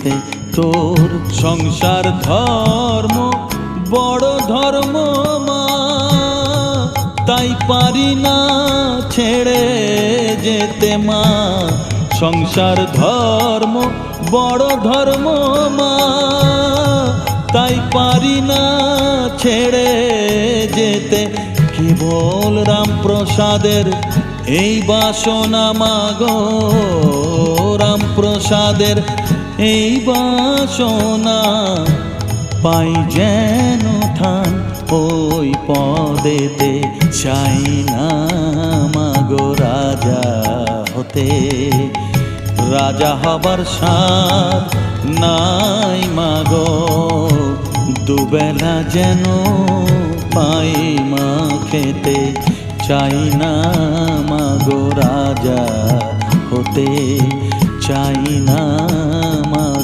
যেতে। তোর সংসার ধর্ম বড় ধর্ম মা, তাই পারি না ছেড়ে যেতে মা। সংসার ধর্ম বড় ধর্ম মা, তাই পারি না ছেড়ে যেতে। কেবল রামপ্রসাদের এই বাসনা মাগো, রামপ্রসাদের এই বাসনা, পাই যেন ঠান ওই পদেতে। চাই না মাগো রাজা হতে, রাজা হবার সাধ নাই মাগো। দুবেলা যেন পাই মা খেতে, চাই না মাগো রাজা হতে, চাই না